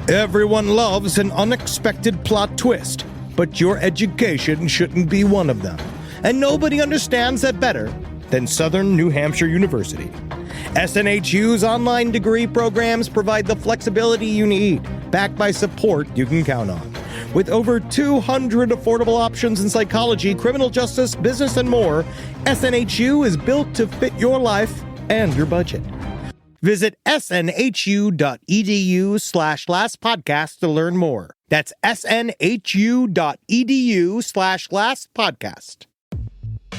Everyone loves an unexpected plot twist, but your education shouldn't be one of them. And nobody understands that better than Southern New Hampshire University. SNHU's online degree programs provide the flexibility you need, backed by support you can count on. With over 200 affordable options in psychology, criminal justice, business, and more, SNHU is built to fit your life and your budget. Visit snhu.edu/lastpodcast to learn more. That's snhu.edu/lastpodcast.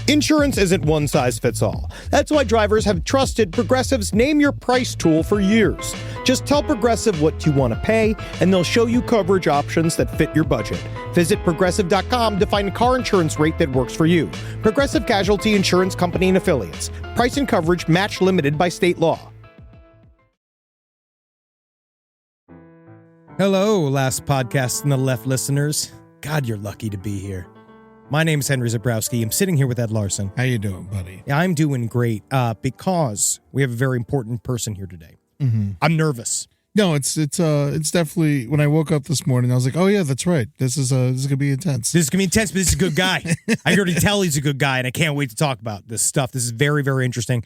Insurance isn't one size fits all. That's why drivers have trusted Progressive's Name Your Price tool for years. Just tell Progressive what you want to pay, and they'll show you coverage options that fit your budget. Visit Progressive.com to find a car insurance rate that works for you. Progressive Casualty Insurance Company and Affiliates. Price and coverage match limited by state law. Hello, Last Podcast on the Left listeners. God, you're lucky to be here. My name's Henry Zabrowski. I'm sitting here with Ed Larson. How you doing, buddy? Yeah, I'm doing great because we have a very important person here today. Mm-hmm. I'm nervous. No, it's definitely, when I woke up this morning, I was like, oh yeah, that's right. This is gonna be intense. This is gonna be intense, but this is a good guy. I can already tell he's a good guy, and I can't wait to talk about this stuff. This is very, very interesting.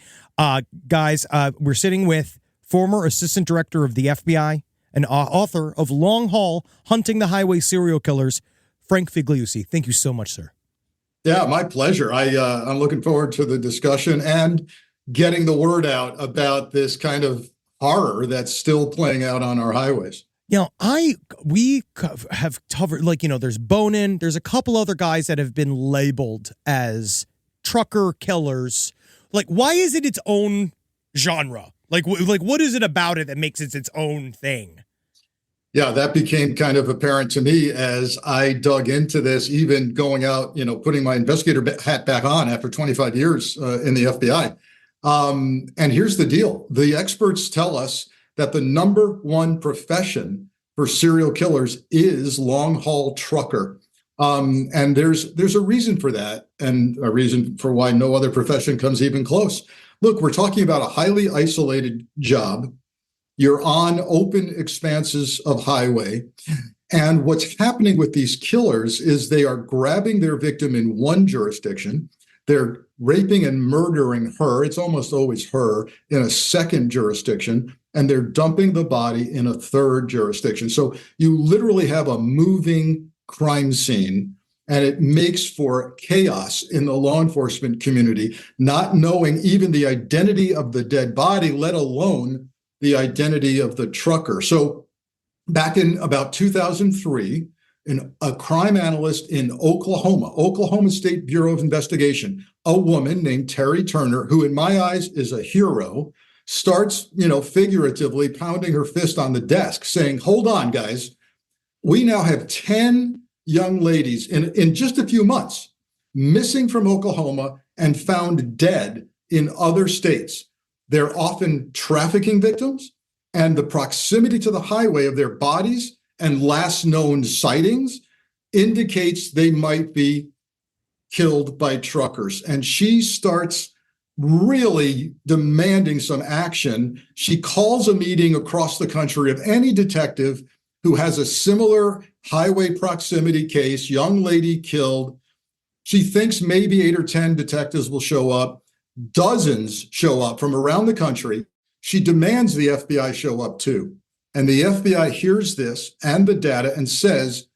Guys, we're sitting with former assistant director of the FBI and author of Long Haul, Hunting the Highway Serial Killers, Frank Figliuzzi. Thank you so much, sir. Yeah, my pleasure. I'm looking forward to the discussion and getting the word out about this kind of horror that's still playing out on our highways. You know, we have covered, there's Bonin, there's a couple other guys that have been labeled as trucker killers. Like, why is it its own genre? Like, what is it about it that makes it its own thing? Yeah, that became kind of apparent to me as I dug into this, even going out, putting my investigator hat back on after 25 years in the FBI. And here's the deal. The experts tell us that the number one profession for serial killers is long-haul trucker. And there's a reason for that, and a reason for why no other profession comes even close. Look, we're talking about a highly isolated job. You're on open expanses of highway. And what's happening with these killers is they are grabbing their victim in one jurisdiction. They're raping and murdering her. It's almost always her in a second jurisdiction. And they're dumping the body in a third jurisdiction. So you literally have a moving crime scene. And it makes for chaos in the law enforcement community, not knowing even the identity of the dead body, let alone the identity of the trucker. So back in about 2003, a crime analyst in Oklahoma State Bureau of Investigation, a woman named Terry Turner, who in my eyes is a hero, starts, figuratively pounding her fist on the desk saying, hold on, guys, we now have 10 young ladies in just a few months missing from Oklahoma and found dead in other states. They're often trafficking victims, and the proximity to the highway of their bodies and last known sightings indicates they might be killed by truckers. And she starts really demanding some action. She calls a meeting across the country of any detective who has a similar highway proximity case, young lady killed. She thinks maybe 8 or 10 detectives will show up. Dozens show up from around the country. She demands the FBI show up too. And the FBI hears this and the data and says,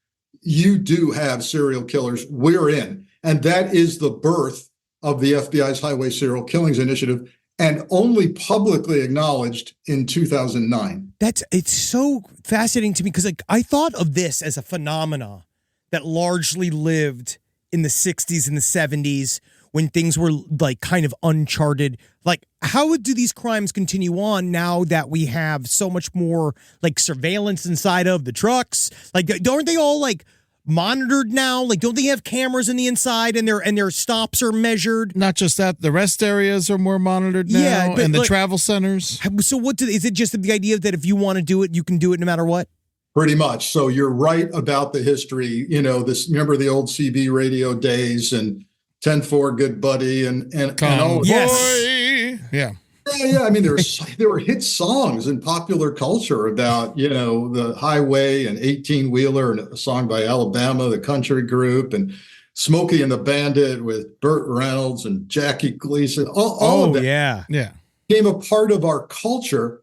you do have serial killers, we're in. And that is the birth of the FBI's Highway Serial Killings Initiative, and only publicly acknowledged in 2009. It's so fascinating to me because I thought of this as a phenomena that largely lived in the 60s and the 70s when things were kind of uncharted. How do these crimes continue on now that we have so much more surveillance inside of the trucks? Aren't they all monitored now? Don't they have cameras in the inside and their stops are measured? Not just that, the rest areas are more monitored now, yeah, and the travel centers. So is it just the idea that if you want to do it, you can do it no matter what? Pretty much. So you're right about the history. Remember the old CB radio days and 10-4 good buddy and all. Yes. Yeah. Yeah. I mean, there were hit songs in popular culture about, the highway and 18-wheeler, and a song by Alabama, the country group, and Smokey and the Bandit with Burt Reynolds and Jackie Gleason. All of that Yeah. became a part of our culture.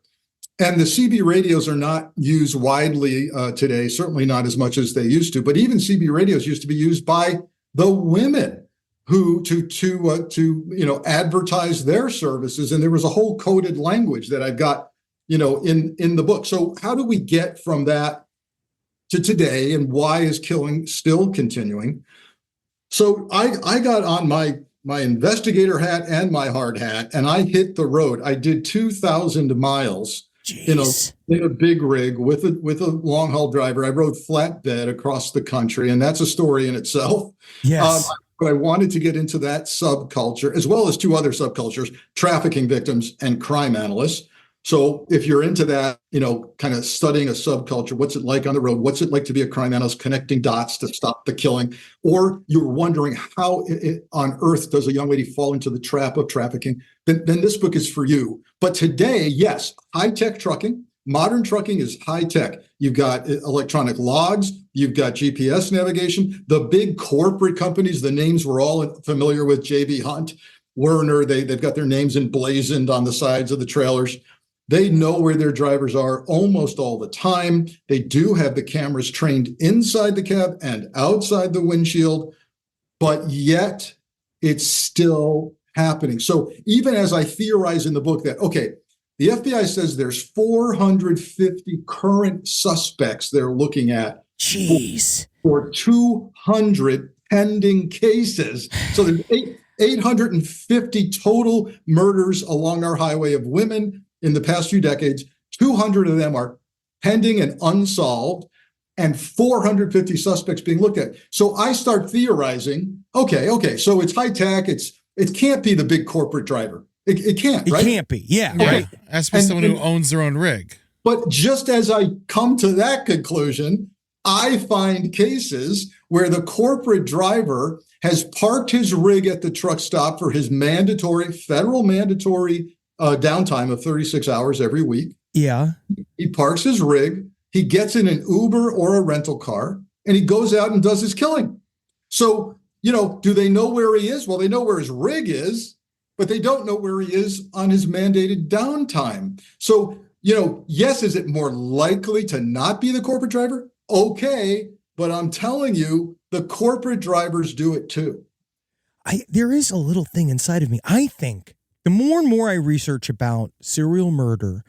And the CB radios are not used widely today, certainly not as much as they used to. But even CB radios used to be used by the women who to advertise their services. And there was a whole coded language that I've got, in the book. So how do we get from that to today, and why is killing still continuing? So I got on my investigator hat and my hard hat, and I hit the road. I did 2,000 miles in a big rig with a long haul driver. I rode flatbed across the country, and that's a story in itself. Yes. But I wanted to get into that subculture, as well as two other subcultures: trafficking victims and crime analysts. So if you're into that, kind of studying a subculture, what's it like on the road? What's it like to be a crime analyst, connecting dots to stop the killing? Or you're wondering how on earth does a young lady fall into the trap of trafficking? Then this book is for you. But today, yes, high-tech trucking. Modern trucking is high-tech. You've got electronic logs. You've got GPS navigation. The big corporate companies, the names we're all familiar with: J.B. Hunt, Werner, they've got their names emblazoned on the sides of the trailers. They know where their drivers are almost all the time. They do have the cameras trained inside the cab and outside the windshield, but yet it's still happening. So even as I theorize in the book that, okay, the FBI says there's 450 current suspects they're looking at. Jeez. For 200 pending cases. So there's 850 total murders along our highway of women in the past few decades. 200 of them are pending and unsolved, and 450 suspects being looked at. So I start theorizing, okay, so it's high tech. It can't be the big corporate driver. It can't, right? It can't be. Yeah. Yeah. Right. Has to be someone who owns their own rig. But just as I come to that conclusion, I find cases where the corporate driver has parked his rig at the truck stop for his federal mandatory downtime of 36 hours every week. Yeah. He parks his rig, he gets in an Uber or a rental car, and he goes out and does his killing. So, do they know where he is? Well, they know where his rig is, but they don't know where he is on his mandated downtime. So, yes, is it more likely to not be the corporate driver? Okay, but I'm telling you, the corporate drivers do it too. There is a little thing inside of me. I think the more and more I research about serial murder,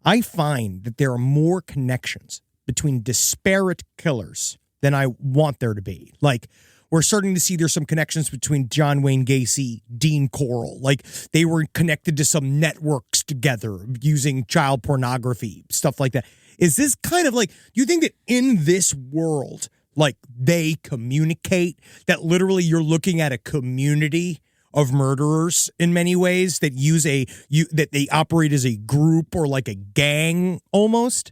I find that there are more connections between disparate killers than I want there to be. Like, we're starting to see there's some connections between John Wayne Gacy, Dean Corll. Like, they were connected to some networks together using child pornography, stuff like that. Is this kind of like, do you think that in this world, like, they communicate, that literally you're looking at a community of murderers in many ways that that they operate as a group or like a gang almost?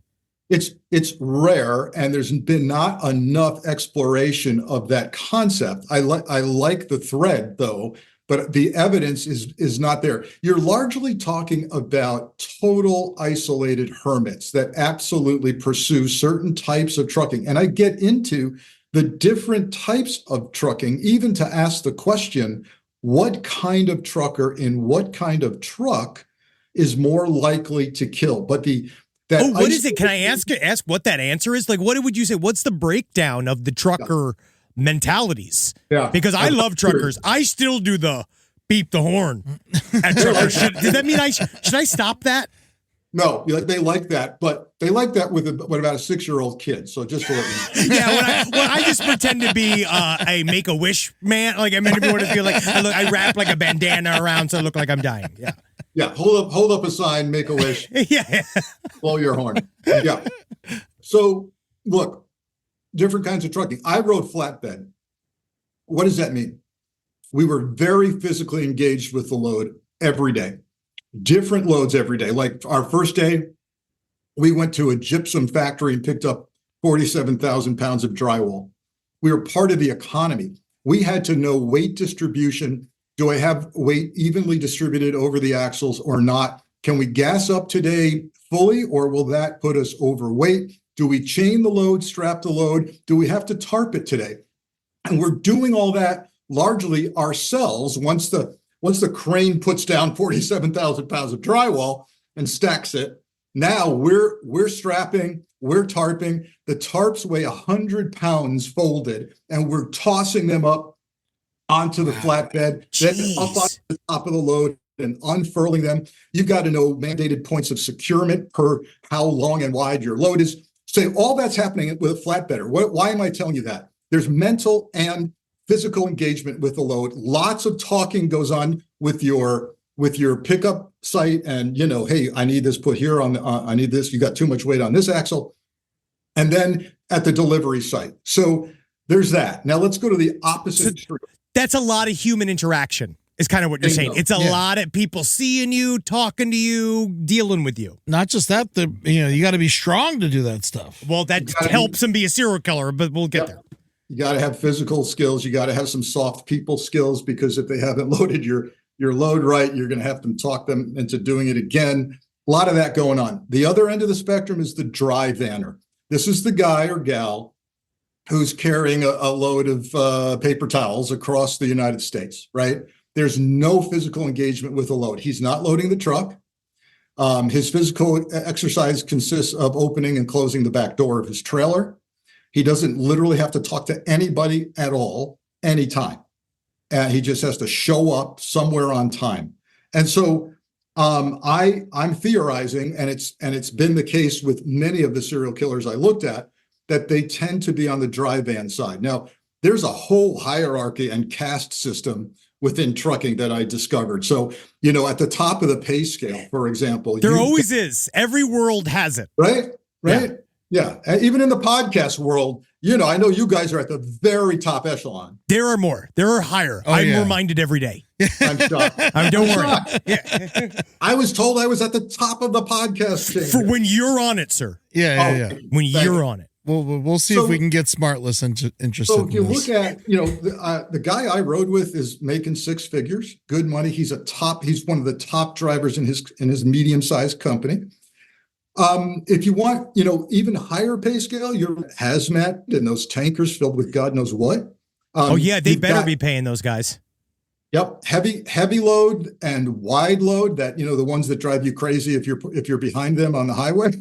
It's rare, and there's been not enough exploration of that concept. I like the thread though, but the evidence is not there. You're largely talking about total isolated hermits that absolutely pursue certain types of trucking. And I get into the different types of trucking, even to ask the question, what kind of trucker in what kind of truck is more likely to kill? But what is it? Can I ask what that answer is? Like, what would you say? What's the breakdown of the trucker mentalities? Yeah. Because I love truckers. I still do the beep the horn at truckers. Does that mean should I stop that? No, they like that, but they like that with about a 6-year-old kid. So just to let you know. Yeah, I just pretend to be a Make-A-Wish man. Like, I'm meant to be feel like I wrap like a bandana around so I look like I'm dying. Yeah. Yeah. Hold up a sign, Make-A-Wish. Yeah. Blow your horn. Yeah. So look, different kinds of trucking. I rode flatbed. What does that mean? We were very physically engaged with the load every day. Different loads every day. Like our first day, we went to a gypsum factory and picked up 47,000 pounds of drywall. We were part of the economy. We had to know weight distribution Do I have weight evenly distributed over the axles or not? Can we gas up today fully, or will that put us overweight? Do we chain the load, strap the load? Do we have to tarp it today? And we're doing all that largely ourselves once the crane puts down 47,000 pounds of drywall and stacks it. Now we're strapping, we're tarping. The tarps weigh 100 pounds folded, and we're tossing them up onto the flatbed, then up on the top of the load and unfurling them. You've got to know mandated points of securement per how long and wide your load is. So all that's happening with a flatbedder. Why am I telling you that? There's mental and physical engagement with the load. Lots of talking goes on with your pickup site, and hey, I need this put here on. I need this. You got too much weight on this axle, and then at the delivery site. So there's that. Now let's go to the opposite extreme. That's a lot of human interaction. Is kind of what you're saying. It's a lot of people seeing you, talking to you, dealing with you. Not just that, you got to be strong to do that stuff. Well, that helps him be a serial killer, but we'll get there. You got to have physical skills. You got to have some soft people skills, because if they haven't loaded your load right, you're going to have to talk them into doing it again. A lot of that going on. The other end of the spectrum is the dry vanner. This is the guy or gal who's carrying a load of paper towels across the United States, right? There's no physical engagement with the load. He's not loading the truck. His physical exercise consists of opening and closing the back door of his trailer. He doesn't literally have to talk to anybody at all, anytime. And he just has to show up somewhere on time. And so I'm theorizing, and it's been the case with many of the serial killers I looked at, that they tend to be on the dry van side. Now, there's a whole hierarchy and caste system within trucking that I discovered. So, at the top of the pay scale, for example. There always is. Every world has it. Right? Yeah. Even in the podcast world, I know you guys are at the very top echelon. There are more. There are higher. I'm reminded every day. I'm shocked. Don't worry. Yeah. I was told I was at the top of the podcast chain. For when you're on it, sir. Yeah. When you're on it. We'll see if we can get Smartless interested. So if you look at, the guy I rode with is making six figures, good money. He's one of the top drivers in his medium-sized company. If you want, even higher pay scale, you're hazmat and those tankers filled with God knows what. They better be paying those guys. Yep, heavy load and wide load. That the ones that drive you crazy if you're behind them on the highway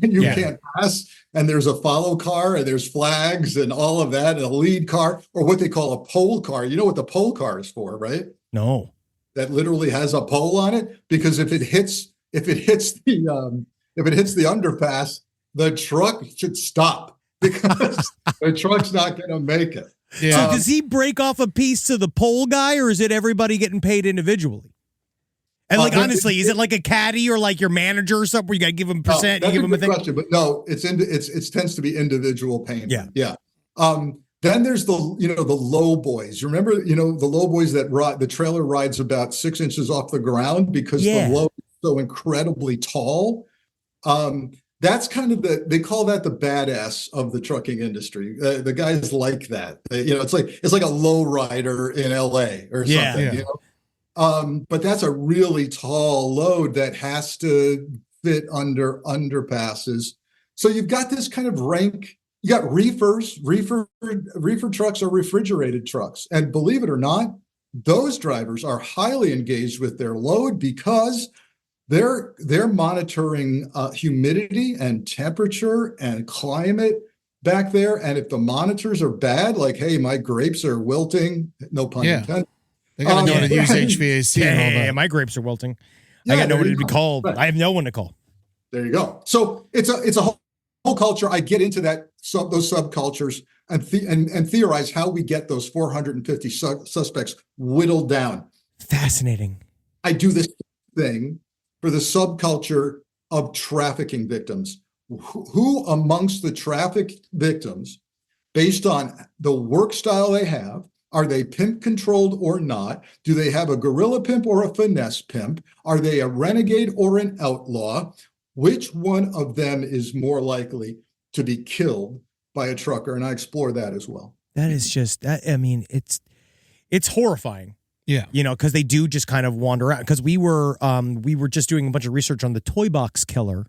and you can't pass. And there's a follow car, and there's flags and all of that, and a lead car, or what they call a pole car. You know what the pole car is for, right? No. That literally has a pole on it, because if it hits the underpass, the truck should stop, because the truck's not going to make it. Yeah. So does he break off a piece to the pole guy, or is it everybody getting paid individually? And honestly, is it like a caddy or like your manager or something where you got to give him a percent? That's you give a him good question, but no, it tends to be individual payment. Yeah. Then there's the low boys. Remember, the low boys that the trailer rides about 6 inches off the ground because the load is so incredibly tall. That's kind of they call that the badass of the trucking industry. The guys like that. It's like a low rider in LA or something. Yeah. But that's a really tall load that has to fit under underpasses. So you've got this kind of rank. You got reefers. Reefer trucks are refrigerated trucks, and believe it or not, those drivers are highly engaged with their load, because they're monitoring humidity and temperature and climate back there. And if the monitors are bad, like, hey, my grapes are wilting, no pun intended. They got to know how to use HVAC and all that. Yeah, my grapes are wilting. I got nobody to be called. Right. I have no one to call. There you go. So it's a whole culture. I get into that those subcultures and theorize how we get those 450 suspects whittled down. Fascinating. I do this thing for the subculture of trafficking victims. Who amongst the traffic victims, based on the work style they have, are they pimp controlled or not? Do they have a guerrilla pimp or a finesse pimp? Are they a renegade or an outlaw? Which one of them is more likely to be killed by a trucker? And I explore that as well. That is just, it's horrifying. Yeah. Because they do just kind of wander out. Because we were just doing a bunch of research on the toy box killer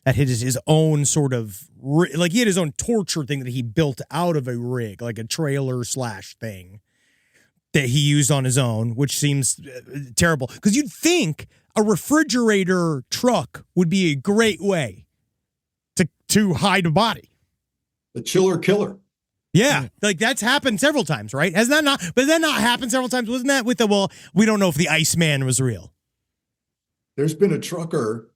that had his own sort of he had his own torture thing that he built out of a rig, like a trailer / thing that he used on his own, which seems terrible. Because you'd think a refrigerator truck would be a great way to hide a body. The chiller killer. Yeah, like that's happened several times, right? Has that not? But that not happened several times? Wasn't that with we don't know if the Iceman was real. There's been a trucker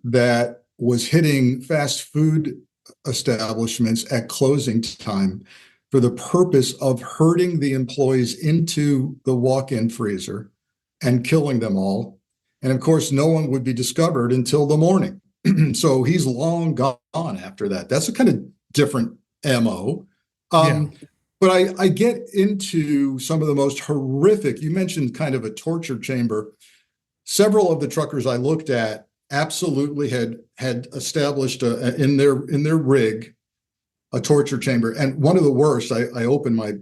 that was hitting fast food establishments at closing time for the purpose of herding the employees into the walk-in freezer and killing them all. And of course, no one would be discovered until the morning. So he's long gone after that. That's a kind of different MO. But I get into some of the most horrific, you mentioned kind of a torture chamber. Several of the truckers I looked at absolutely had established in their rig a torture chamber. And one of the worst, I opened my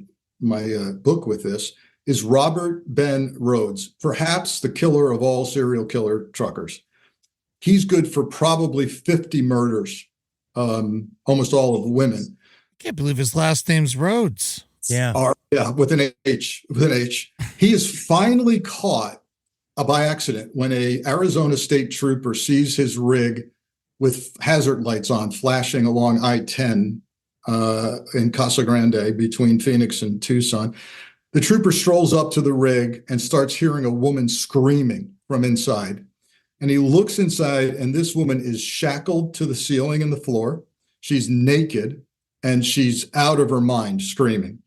book with this, is Robert Ben Rhodes, perhaps the killer of all serial killer truckers. He's good for probably 50 murders, almost all of women. I can't believe his last name's Rhodes. Yeah. With an H. He is finally caught by accident when a Arizona state trooper sees his rig with hazard lights on flashing along I-10 in Casa Grande between Phoenix and Tucson. The trooper strolls up to the rig and starts hearing a woman screaming from inside. And he looks inside, and this woman is shackled to the ceiling and the floor. She's naked, and she's out of her mind screaming.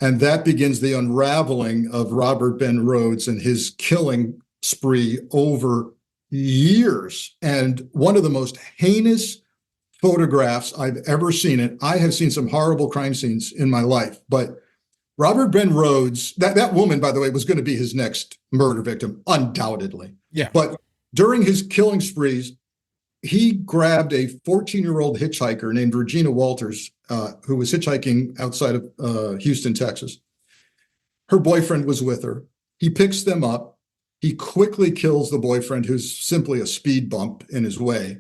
And that begins the unraveling of Robert Ben Rhodes and his killing spree over years. And one of the most heinous photographs I've ever seen, and I have seen some horrible crime scenes in my life, but Robert Ben Rhodes, that woman, by the way, was going to be his next murder victim, undoubtedly. Yeah. But during his killing sprees, he grabbed a 14-year-old hitchhiker named Regina Walters, who was hitchhiking outside of Houston, Texas. Her boyfriend was with her. He picks them up. He quickly kills the boyfriend, who's simply a speed bump in his way.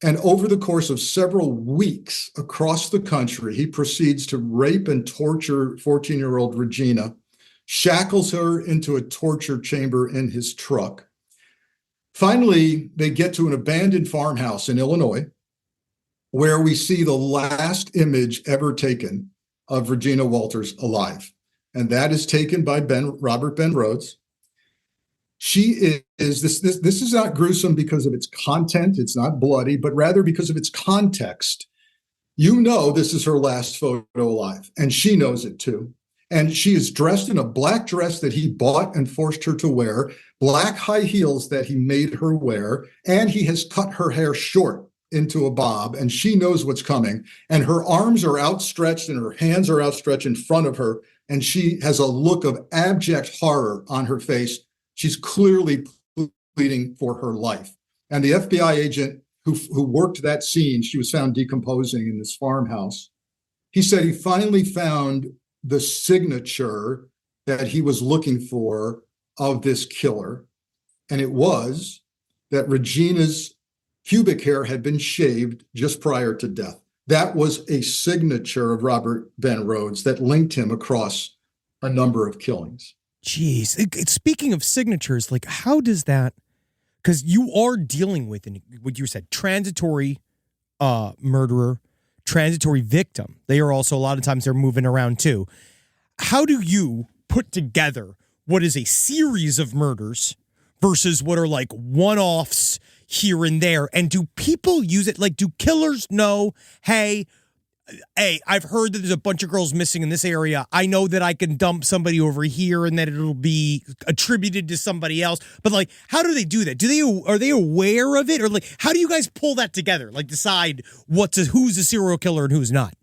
And over the course of several weeks across the country, he proceeds to rape and torture 14-year-old Regina, shackles her into a torture chamber in his truck. Finally, they get to an abandoned farmhouse in Illinois, where we see the last image ever taken of Regina Walters alive. And that is taken by Robert Ben Rhodes. She is this is not gruesome because of its content. It's not bloody, but rather because of its context. You know, this is her last photo alive, and she knows it too. And she is dressed in a black dress that he bought and forced her to wear, black high heels that he made her wear, and he has cut her hair short into a bob, and she knows what's coming. And her arms are outstretched and her hands are outstretched in front of her, and she has a look of abject horror on her face. She's clearly pleading for her life. And the FBI agent who worked that scene, she was found decomposing in this farmhouse. He said he finally found the signature that he was looking for of this killer. And it was that Regina's pubic hair had been shaved just prior to death. That was a signature of Robert Ben Rhodes that linked him across a number of killings. Jeez. Speaking of signatures, like how does that, because you are dealing with, what you said, transitory murderer, transitory victim. They are also, a lot of times they're moving around too. How do you put together what is a series of murders versus what are like one-offs here and there? And do people use it? Like, do killers know, hey, I've heard that there's a bunch of girls missing in this area. I know that I can dump somebody over here and that it'll be attributed to somebody else. But like, how do they do that? Are they aware of it? Or like, how do you guys pull that together? Like decide who's a serial killer and who's not?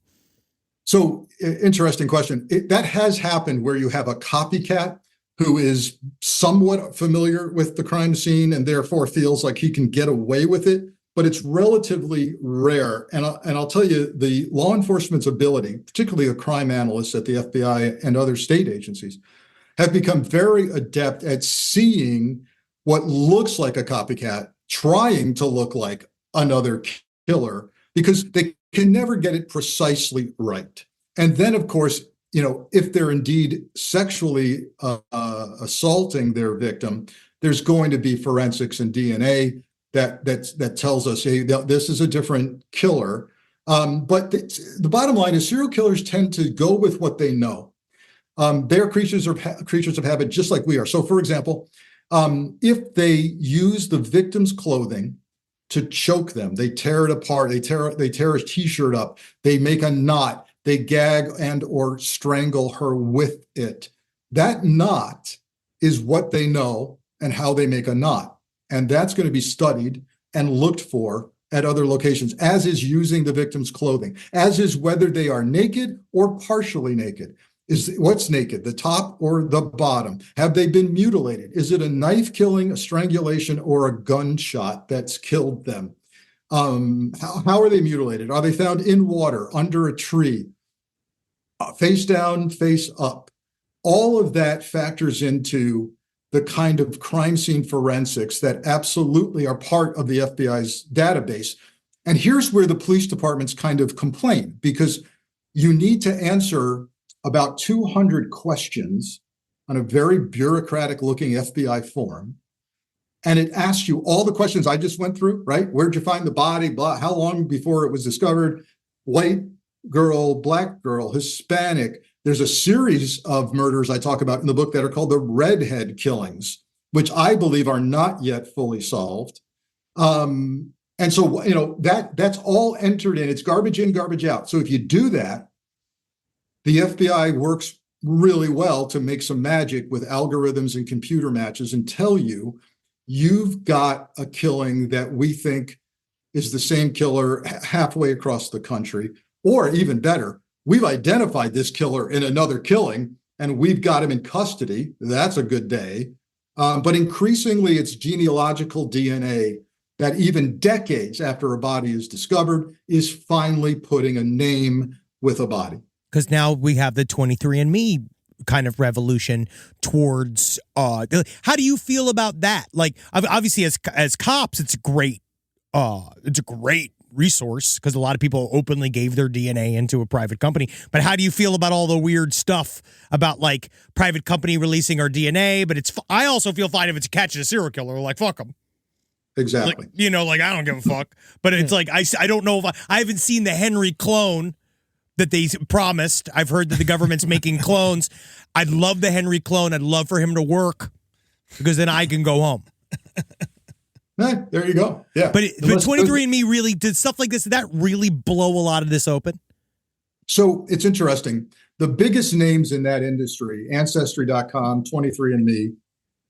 So interesting question. That has happened where you have a copycat who is somewhat familiar with the crime scene and therefore feels like he can get away with it. But it's relatively rare. And I'll tell you, the law enforcement's ability, particularly the crime analysts at the FBI and other state agencies, have become very adept at seeing what looks like a copycat, trying to look like another killer, because they can never get it precisely right. And then, of course, if they're indeed sexually assaulting their victim, there's going to be forensics and DNA that tells us, hey, this is a different killer. But the bottom line is serial killers tend to go with what they know. They're creatures of habit, just like we are. So, for example, if they use the victim's clothing to choke them, they tear it apart, they tear a t-shirt up, they make a knot, they gag and or strangle her with it. That knot is what they know and how they make a knot. And that's going to be studied and looked for at other locations, as is using the victim's clothing, as is whether they are naked or partially naked. What's naked, the top or the bottom? Have they been mutilated? Is it a knife killing, a strangulation, or a gunshot that's killed them? How are they mutilated? Are they found in water, under a tree, face down, face up? All of that factors into the kind of crime scene forensics that absolutely are part of the FBI's database. And here's where the police departments kind of complain, because you need to answer about 200 questions on a very bureaucratic looking FBI form. And it asks you all the questions I just went through, right? Where'd you find the body? Blah, how long before it was discovered? White girl, black girl, Hispanic. There's a series of murders I talk about in the book that are called the redhead killings, which I believe are not yet fully solved. And so, that's all entered in. It's garbage in, garbage out. So if you do that, the FBI works really well to make some magic with algorithms and computer matches and tell you, you've got a killing that we think is the same killer halfway across the country. Or even better, we've identified this killer in another killing and we've got him in custody. That's a good day. But increasingly, it's genealogical DNA that even decades after a body is discovered is finally putting a name with a body. Because now we have the 23andMe kind of revolution towards, how do you feel about that? Like, obviously as cops, it's a great resource because a lot of people openly gave their DNA into a private company. But how do you feel about all the weird stuff about like private company releasing our DNA? But I also feel fine if it's catching a serial killer, like fuck them. Exactly. Like, I don't give a fuck. But it's like, I don't know if I haven't seen the Henry clone that they promised. I've heard that the government's making clones. I'd love the Henry clone. I'd love for him to work because then I can go home. There you go. Yeah. But 23andMe really did stuff like this. Did that really blow a lot of this open? So it's interesting. The biggest names in that industry, Ancestry.com, 23andMe,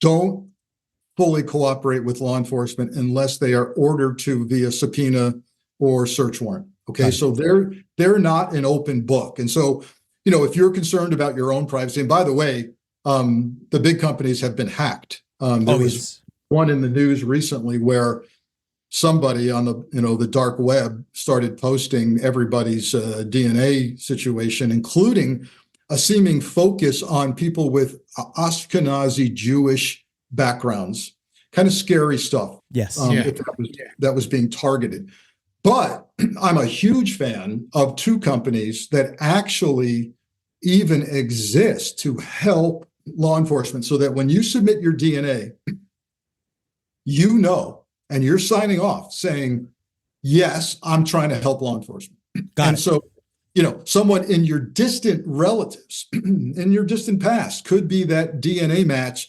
don't fully cooperate with law enforcement unless they are ordered to via subpoena or search warrant. Okay, right. So they're not an open book. And so, if you're concerned about your own privacy, and by the way, the big companies have been hacked. There was one in the news recently where somebody on the dark web started posting everybody's DNA situation, including a seeming focus on people with Ashkenazi Jewish backgrounds. Kind of scary stuff. Yes. If that was being targeted. But I'm a huge fan of two companies that actually even exist to help law enforcement so that when you submit your DNA, and you're signing off saying, yes, I'm trying to help law enforcement. So, someone in your distant relatives, in your distant past, could be that DNA match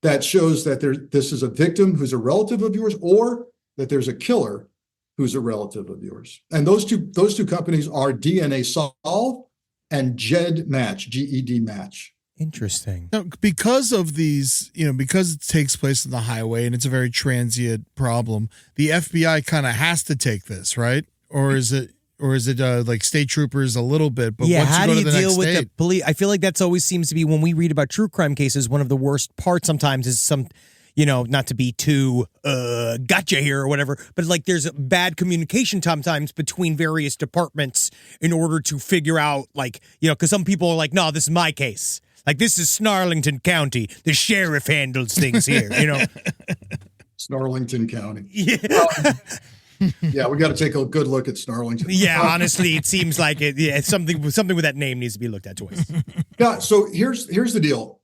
that shows that this is a victim who's a relative of yours, or that there's a killer who's a relative of yours. And those two companies are DNA Solve and GED Match, GED Match. Interesting. Now, because of these, because it takes place in the highway and it's a very transient problem, the FBI kind of has to take this, right? Or is it like state troopers a little bit? But once how you go do you to the deal next with state, the police? I feel like that's always seems to be when we read about true crime cases. One of the worst parts sometimes is not to be too gotcha here or whatever, but like there's bad communication sometimes between various departments in order to figure out because some people are like, no, this is my case. Like, this is Snarlington County. The sheriff handles things here, you know? Snarlington County. Yeah. Yeah, we got to take a good look at Snarlington. Yeah, honestly, it seems like it's something with that name needs to be looked at twice. Yeah, so here's the deal.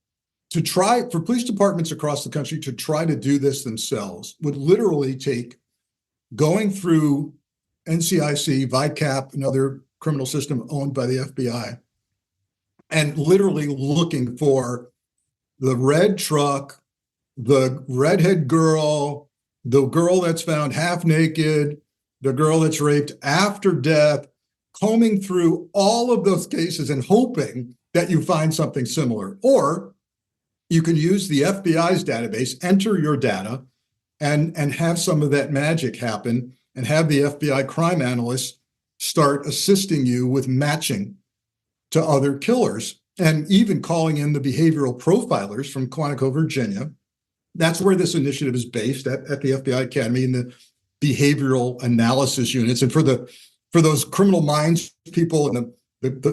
To try for police departments across the country to try to do this themselves would literally take going through NCIC, VICAP, another criminal system owned by the FBI, and literally looking for the red truck, the redhead girl, the girl that's found half naked, the girl that's raped after death, combing through all of those cases and hoping that you find something similar. Or you can use the FBI's database, enter your data, and have some of that magic happen, and have the FBI crime analysts start assisting you with matching to other killers, and even calling in the behavioral profilers from Quantico, Virginia. That's where this initiative is based, at the FBI Academy, in the behavioral analysis units. And for those criminal minds people and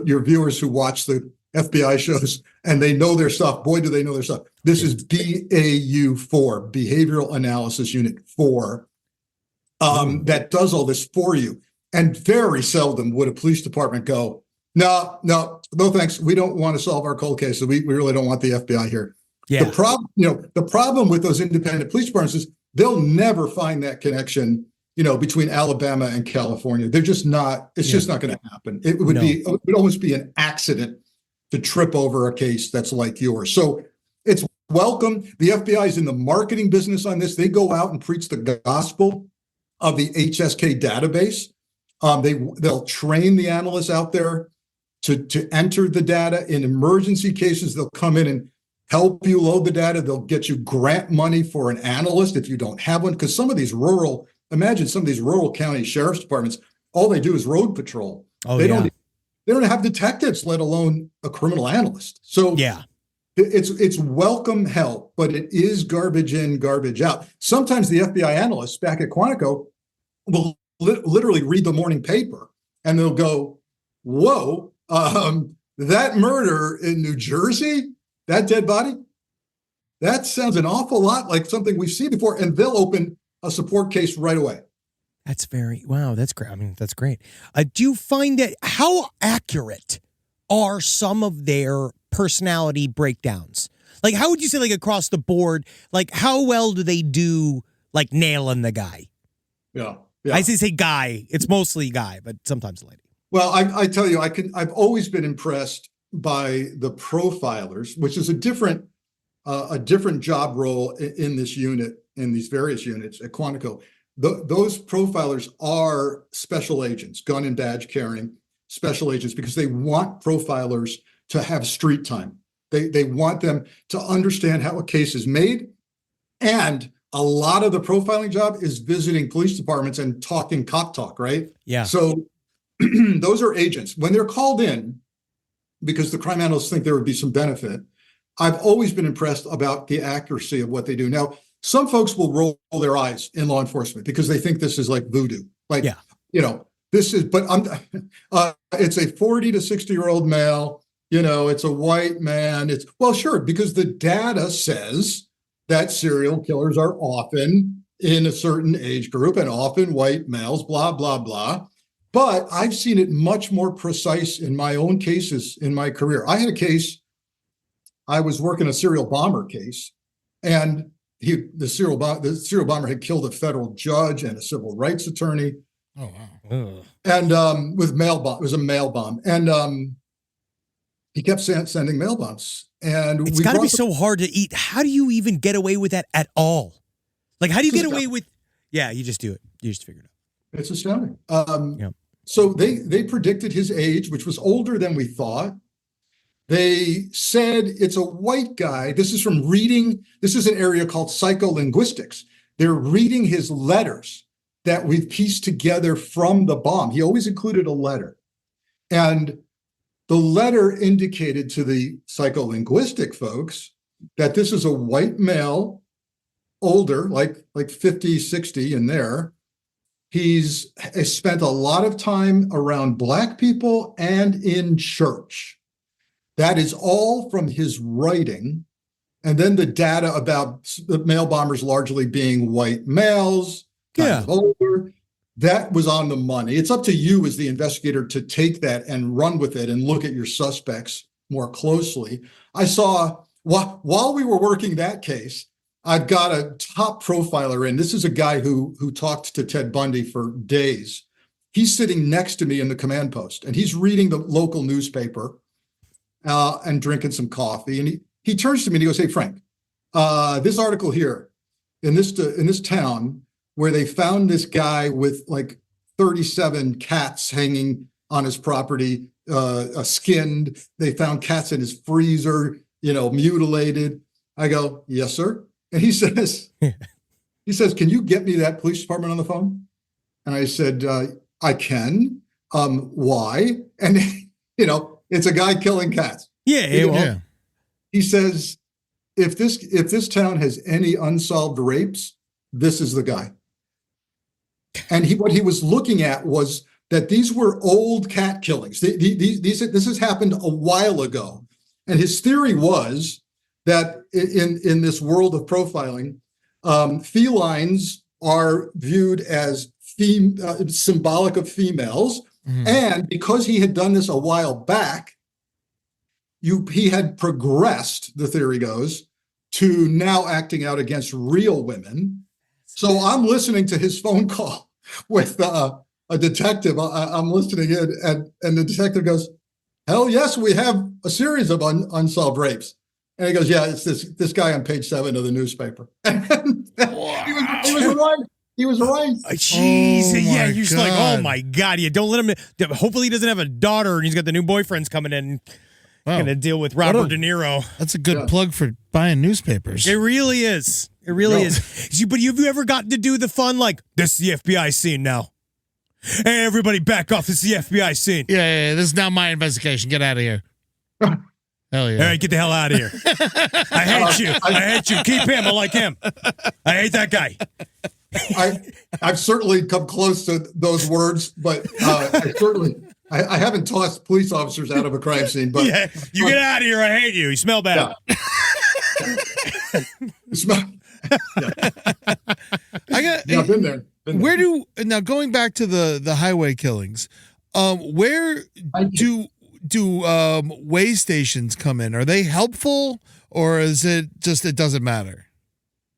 your viewers who watch the FBI shows and they know their stuff, boy, do they know their stuff. This is BAU4, Behavioral Analysis Unit 4, that does all this for you. And very seldom would a police department go, no thanks. We don't want to solve our cold cases. We really don't want the FBI here. Yeah. The problem with those independent police departments is they'll never find that connection, between Alabama and California. They're just not, it's just not going to happen. It would almost be an accident to trip over a case that's like yours. So it's welcome. The FBI is in the marketing business on this. They go out and preach the gospel of the HSK database. They'll train the analysts out there to enter the data. In emergency cases, they'll come in and help you load the data. They'll get you grant money for an analyst if you don't have one. Because some of these rural county sheriff's departments, all they do is road patrol. They don't have detectives, let alone a criminal analyst. So yeah, it's welcome help, but it is garbage in, garbage out. Sometimes the FBI analysts back at Quantico will literally read the morning paper and they'll go, whoa, that murder in New Jersey, that dead body, that sounds an awful lot like something we've seen before. And they'll open a support case right away. That's that's great. I mean, that's great. Do you find that, how accurate are some of their personality breakdowns? Like, how would you say, like, across the board, like, how well do they do, like, nailing the guy? Yeah. I say guy. It's mostly guy, but sometimes lady. Well, I tell you, I've always been impressed by the profilers, which is a different job role in this unit, in these various units at Quantico. Those profilers are special agents, gun and badge carrying special agents, because they want profilers to have street time. They want them to understand how a case is made. And a lot of the profiling job is visiting police departments and talking cop talk, right? Yeah. So those are agents. When they're called in, because the crime analysts think there would be some benefit, I've always been impressed about the accuracy of what they do. Now, some folks will roll their eyes in law enforcement because they think this is like voodoo. Like, this is, but it's a 40 to 60-year-old male, it's a white man. Well, sure, because the data says that serial killers are often in a certain age group and often white males, blah, blah, blah. But I've seen it much more precise in my own cases in my career. I had a case, I was working a serial bomber case, and the serial bomber had killed a federal judge and a civil rights attorney. Oh, wow. And with mail bomb, it was a mail bomb. And he kept sending mail bombs. And it's got to be so hard to eat. How do you even get away with that at all? Like, how do you get away with? Yeah, you just do it. You just figure it out. It's astounding. So they predicted his age, which was older than we thought. They said it's a white guy. This is from reading. This is an area called psycholinguistics. They're reading his letters that we've pieced together from the bomb. He always included a letter. And the letter indicated to the psycholinguistic folks that this is a white male, older, like 50, 60 in there. He's spent a lot of time around Black people and in church. That is all from his writing. And then the data about the mail bombers largely being white males, kind of older, that was on the money. It's up to you as the investigator to take that and run with it and look at your suspects more closely. I saw, while we were working that case, I've got a top profiler in. This is a guy who talked to Ted Bundy for days. He's sitting next to me in the command post, and he's reading the local newspaper and drinking some coffee. And he turns to me and he goes, "Hey, Frank, this article here in this town where they found this guy with like 37 cats hanging on his property, skinned. They found cats in his freezer, mutilated." I go, "Yes, sir." And he says, "Can you get me that police department on the phone?" And I said, "I can. Why?" And it's a guy killing cats. Yeah. He says, if this town has any unsolved rapes, this is the guy. And what he was looking at was that these were old cat killings. This has happened a while ago. And his theory was that in this world of profiling, felines are viewed as symbolic of females. Mm-hmm. And because he had done this a while back, he had progressed, the theory goes, to now acting out against real women. So I'm listening to his phone call with a detective. I'm listening in, and the detective goes, "Hell yes, we have a series of unsolved rapes." And he goes, "Yeah, it's this guy on page 7 of the newspaper." And he was right. He was right. Jeez, you're just God. like, oh my God, you don't let him. Hopefully, he doesn't have a daughter, and he's got the new boyfriends coming in. Wow. Going to deal with Robert De Niro. That's a good plug for buying newspapers. It really is. It really is. But have you ever gotten to do the fun, like, this is the FBI scene now? Hey, everybody back off. This is the FBI scene. Yeah. This is now my investigation. Get out of here. Hell yeah. All right, get the hell out of here. I hate you. I hate you. Keep him. I like him. I hate that guy. I've certainly come close to those words, but I haven't tossed police officers out of a crime scene. But yeah, you get out of here. I hate you. You smell bad. Yeah. I've been there. Now going back to the highway killings, where do way stations come in? Are they helpful, or is it just it doesn't matter?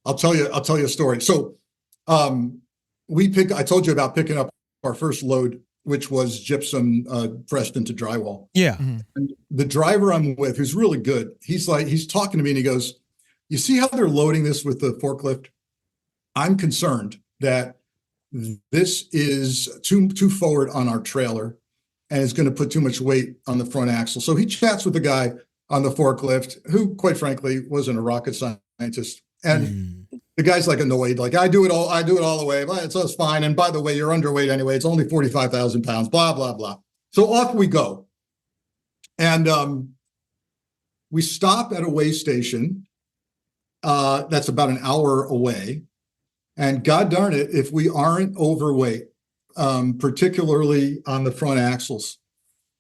I'll tell you a story. So I told you about picking up our first load, which was gypsum pressed into drywall. Yeah. Mm-hmm. And the driver I'm with, who's really good, he's talking to me and he goes, "You see how they're loading this with the forklift? I'm concerned that this is too forward on our trailer and it's going to put too much weight on the front axle." So he chats with the guy on the forklift, who quite frankly wasn't a rocket scientist. And the guy's like annoyed, like, I do it all the way, but it's fine. And by the way, you're underweight anyway. It's only 45,000 pounds, blah, blah, blah. So off we go. And we stop at a weigh station that's about an hour away. And God darn it, if we aren't overweight, particularly on the front axles.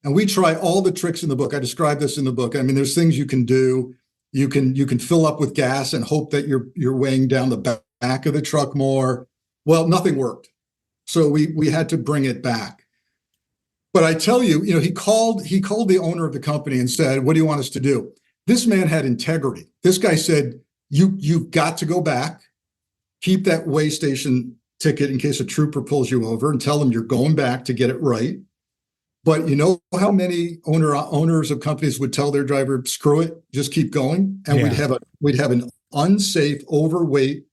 And we try all the tricks in the book. I describe this in the book. I mean, there's things you can do. You can fill up with gas and hope that you're weighing down the back of the truck more. Well, nothing worked. So we had to bring it back. But I tell you, he called the owner of the company and said, "What do you want us to do?" This man had integrity. This guy said, you've got to go back, keep that weigh station ticket in case a trooper pulls you over, and tell them you're going back to get it right. But you know how many owners of companies would tell their driver, "Screw it, just keep going," and we'd have an unsafe, overweight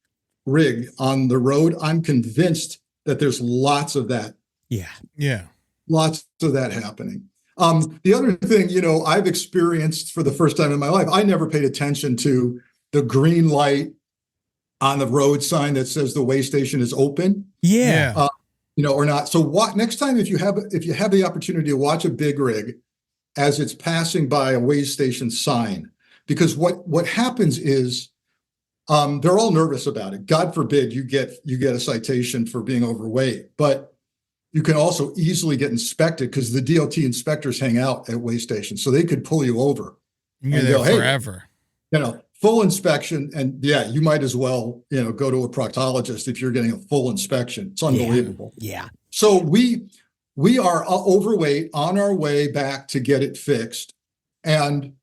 rig on the road. I'm convinced that there's lots of that. Yeah, lots of that happening. The other thing, I've experienced for the first time in my life, I never paid attention to the green light on the road sign that says the weigh station is open. Yeah. Or not. So next time, if you have the opportunity to watch a big rig as it's passing by a weigh station sign, because what happens is they're all nervous about it. God forbid you get a citation for being overweight. But you can also easily get inspected because the DOT inspectors hang out at weigh stations, so they could pull you over You're and there go, hey, forever. Full inspection. And yeah, you might as well, go to a proctologist if you're getting a full inspection. It's unbelievable. Yeah. So we are overweight, on our way back to get it fixed. And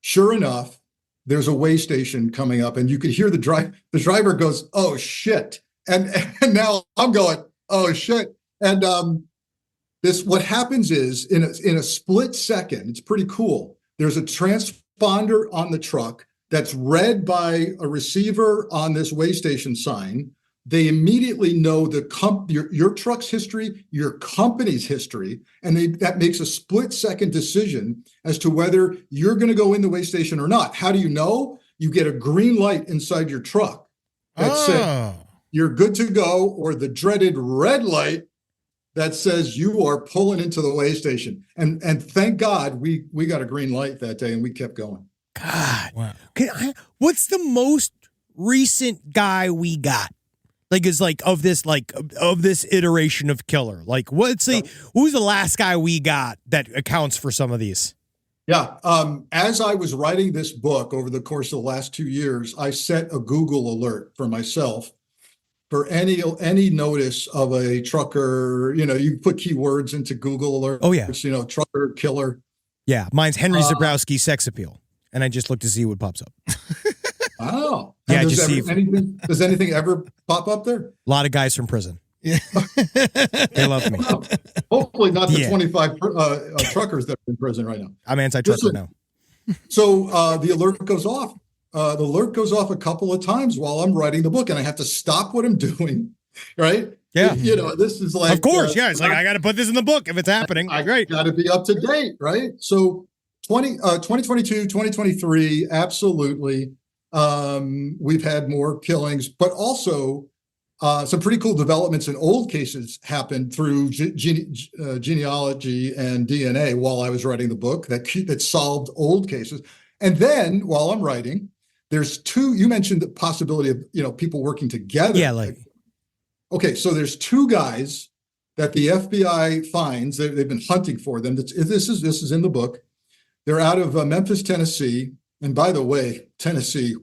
sure enough, there's a weigh station coming up, and you could hear the driver goes, "Oh shit." And now I'm going, "Oh shit." And what happens is in a split second, it's pretty cool. There's a transponder on the truck that's read by a receiver on this weigh station sign. They immediately know your truck's history, your company's history, and that makes a split-second decision as to whether you're going to go in the weigh station or not. How do you know? You get a green light inside your truck that says you're good to go, or the dreaded red light that says you are pulling into the weigh station. And thank God we got a green light that day, and we kept going. God. Wow. What's the most recent guy we got? Of this iteration of killer? Like, who's the last guy we got that accounts for some of these? Yeah. As I was writing this book over the course of the last 2 years, I set a Google alert for myself for any notice of a trucker. You put keywords into Google alerts. Oh, yeah. Trucker killer. Yeah. Mine's Henry Zabrowski sex appeal. And I just look to see what pops up. Oh. Yeah, does anything ever pop up there? A lot of guys from prison. Yeah. They love me. Well, hopefully not the 25 truckers that are in prison right now. I'm anti-trucker now. So the alert goes off. The alert goes off a couple of times while I'm writing the book, and I have to stop what I'm doing, right? Yeah. This is like... Of course, yeah. It's like, I got to put this in the book if it's happening. I Great. got to be up to date, right? So 2022, 2023, absolutely. We've had more killings, but also some pretty cool developments in old cases happened through genealogy and DNA while I was writing the book that solved old cases. And then while I'm writing, there's you mentioned the possibility of, people working together. Yeah. Okay. So there's two guys that the FBI finds. They've been hunting for them. This is in the book. They're out of Memphis, Tennessee. And by the way, Tennessee,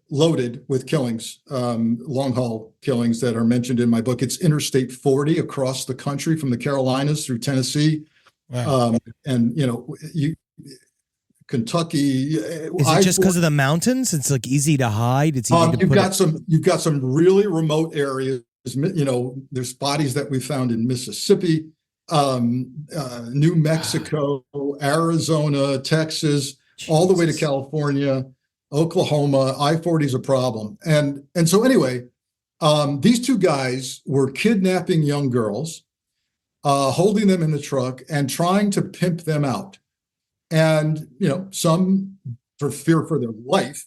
loaded with killings, long haul killings that are mentioned in my book. It's Interstate 40 across the country from the Carolinas through Tennessee. Wow. Kentucky. Is it just because of the mountains? It's like easy to hide. It's easy to you've got some really remote areas. There's bodies that we found in Mississippi, New Mexico, Arizona, Texas, all the way to California, Oklahoma. I-40 is a problem. And so anyway, these two guys were kidnapping young girls, holding them in the truck and trying to pimp them out. And, some for fear for their life,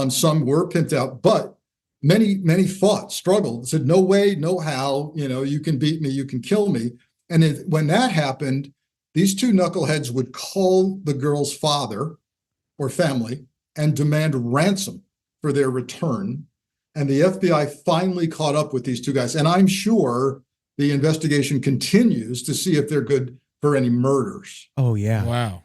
some were pimped out, but many fought, struggled, said, no way, no how, you can beat me, you can kill me. And when that happened, these two knuckleheads would call the girl's father or family and demand ransom for their return. And the FBI finally caught up with these two guys. And I'm sure the investigation continues to see if they're good for any murders. Oh, yeah. Wow.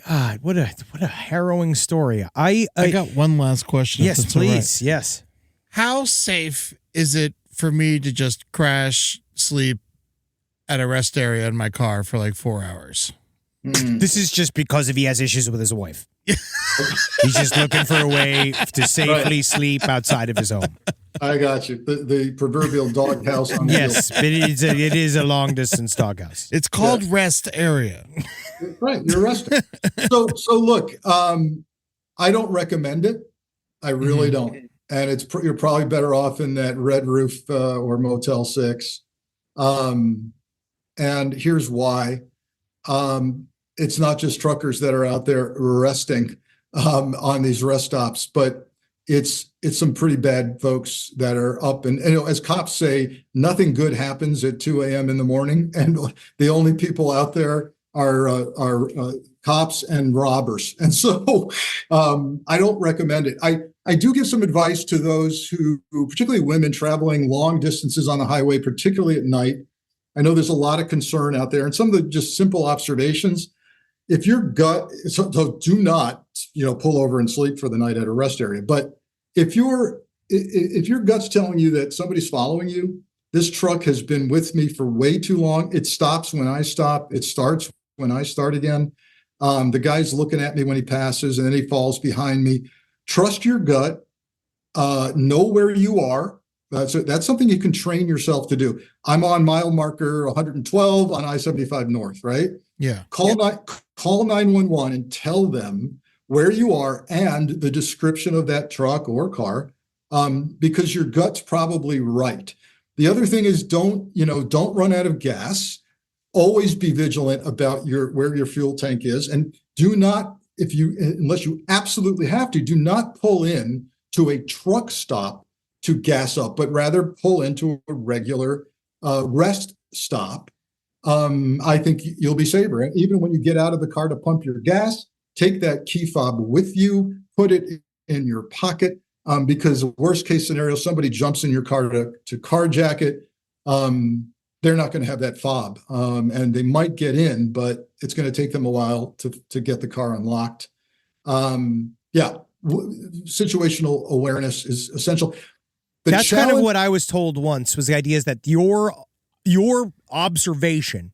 God, what a harrowing story. I got one last question. Yes, please. Right. Yes. How safe is it for me to just crash, sleep at a rest area in my car for like 4 hours? This is just because he has issues with his wife. He's just looking for a way to safely sleep outside of his home. I got you. The proverbial doghouse. Yes, it is a long distance doghouse. It's called rest area. Right, you're resting. So look, I don't recommend it. I really don't. And you're probably better off in that Red Roof or Motel 6. And here's why. It's not just truckers that are out there resting on these rest stops, but it's some pretty bad folks that are up. And as cops say, nothing good happens at 2 a.m. in the morning. And the only people out there are cops and robbers. And so I don't recommend it. I do give some advice to those who, particularly women traveling long distances on the highway, particularly at night. I know there's a lot of concern out there, and some of the just simple observations. If your gut, so do not, pull over and sleep for the night at a rest area. But if your gut's telling you that somebody's following you, this truck has been with me for way too long. It stops when I stop. It starts when I start again. The guy's looking at me when he passes, and then he falls behind me. Trust your gut. Know where you are. That's something you can train yourself to do. I'm on mile marker 112 on I-75 North, right? Yeah. Call 911 and tell them where you are and the description of that truck or car, because your gut's probably right. The other thing is don't run out of gas. Always be vigilant about where your fuel tank is, and do not, unless you absolutely have to, do not pull in to a truck stop to gas up, but rather pull into a regular rest stop. I think you'll be safer. And even when you get out of the car to pump your gas, take that key fob with you, put it in your pocket, because worst case scenario, somebody jumps in your car to carjack it. They're not going to have that fob, and they might get in, but it's going to take them a while to get the car unlocked. Situational awareness is essential. That's kind of what I was told once, was the idea is that your observation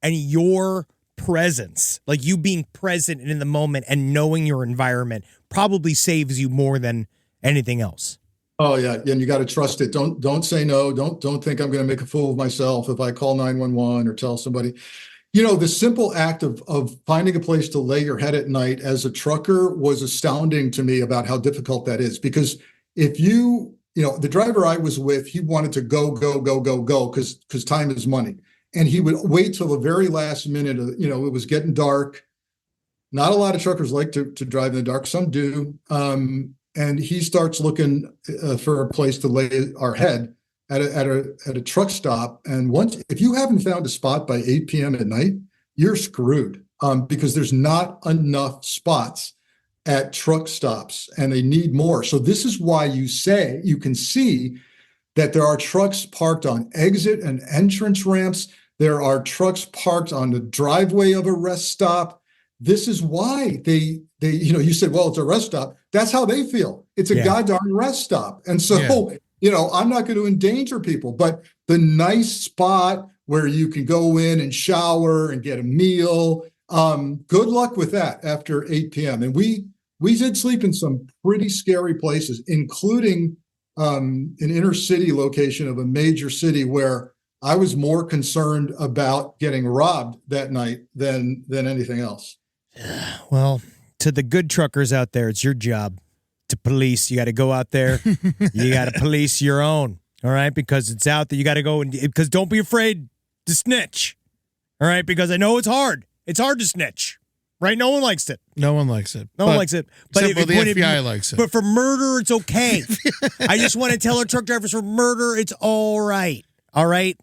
and your presence, like you being present and in the moment and knowing your environment, probably saves you more than anything else. Oh yeah, and you got to trust it. Don't say no. Don't think I'm going to make a fool of myself if I call 911 or tell somebody. The simple act of finding a place to lay your head at night as a trucker was astounding to me about how difficult that is. Because if the driver I was with, he wanted to go because time is money. And he would wait till the very last minute. It was getting dark. Not a lot of truckers like to drive in the dark. Some do. And he starts looking for a place to lay our head at a truck stop. And if you haven't found a spot by 8 p.m. at night, you're screwed, because there's not enough spots at truck stops, and they need more. So this is why you can see that there are trucks parked on exit and entrance ramps. There are trucks parked on the driveway of a rest stop. This is why they you said, well, it's a rest stop. That's how they feel. It's a goddamn rest stop. And so, I'm not going to endanger people, but the nice spot where you can go in and shower and get a meal, good luck with that after 8 p.m. And we did sleep in some pretty scary places, including an inner city location of a major city where I was more concerned about getting robbed that night than anything else. Well, to the good truckers out there, it's your job to police. You got to go out there. You got to police your own. All right. Because it's out there. You got to go because don't be afraid to snitch. All right. Because I know it's hard. It's hard to snitch. Right? No one likes it. No one likes it. No one likes it. But the FBI likes it. But for murder, it's okay. I just want to tell our truck drivers, for murder, it's all right. All right.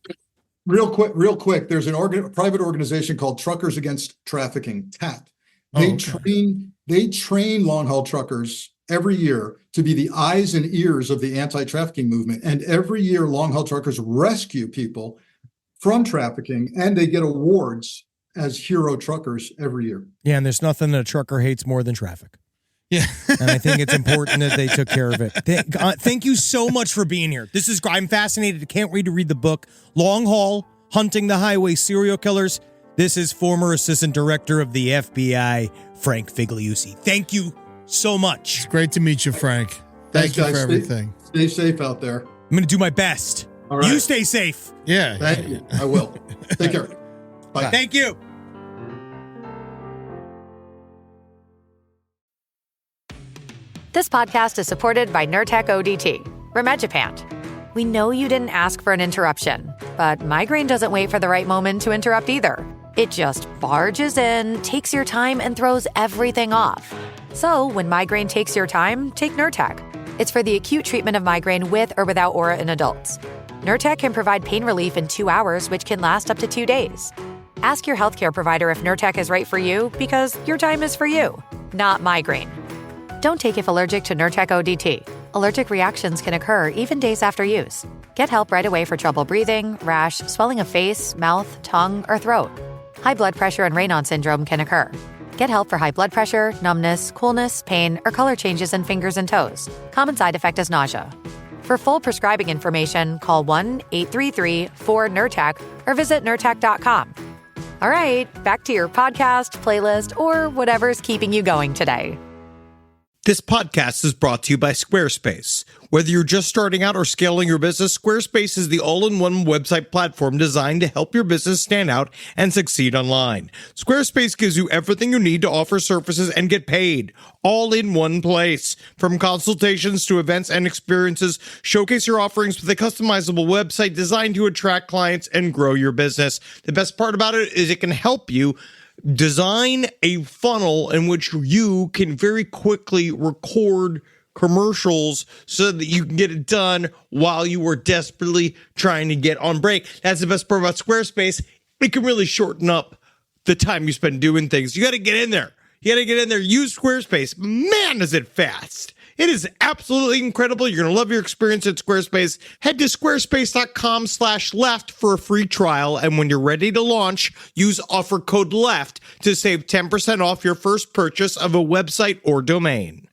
Real quick. There's a private organization called Truckers Against Trafficking, TAP. They train long haul truckers every year to be the eyes and ears of the anti-trafficking movement. And every year, long haul truckers rescue people from trafficking, and they get awards as hero truckers every year. Yeah, and there's nothing that a trucker hates more than traffic. Yeah. And I think it's important that they took care of it. Thank you so much for being here. I'm fascinated. I can't wait to read the book, Long Haul, Hunting the Highway Serial Killers. This is former Assistant Director of the FBI, Frank Figliuzzi. Thank you so much. It's great to meet you, Frank. Thank you for everything. Stay safe out there. I'm going to do my best. All right. You stay safe. Yeah. Thank you. I will. Take care. Bye. Thank you. This podcast is supported by Nurtec ODT, Rimegepant. We know you didn't ask for an interruption, but migraine doesn't wait for the right moment to interrupt either. It just barges in, takes your time, and throws everything off. So when migraine takes your time, take Nurtec. It's for the acute treatment of migraine with or without aura in adults. Nurtec can provide pain relief in 2 hours, which can last up to 2 days. Ask your healthcare provider if Nurtec is right for you, because your time is for you, not migraine. Don't take if allergic to Nurtec ODT. Allergic reactions can occur even days after use. Get help right away for trouble breathing, rash, swelling of face, mouth, tongue, or throat. High blood pressure and Raynaud syndrome can occur. Get help for high blood pressure, numbness, coolness, pain, or color changes in fingers and toes. Common side effect is nausea. For full prescribing information, call 1-833-4-NERTAC or visit Nurtec.com. All right, back to your podcast, playlist, or whatever's keeping you going today. This podcast is brought to you by Squarespace. Whether you're just starting out or scaling your business, Squarespace is the all-in-one website platform designed to help your business stand out and succeed online. Squarespace gives you everything you need to offer services and get paid, all in one place. From consultations to events and experiences, showcase your offerings with a customizable website designed to attract clients and grow your business. The best part about it is it can help you design a funnel in which you can very quickly record commercials so that you can get it done while you were desperately trying to get on break. That's the best part about Squarespace. It can really shorten up the time you spend doing things. You got to get in there. Use Squarespace. Man, is it fast. It is absolutely incredible. You're going to love your experience at Squarespace. Head to squarespace.com/left for a free trial. And when you're ready to launch, use offer code LEFT to save 10% off your first purchase of a website or domain.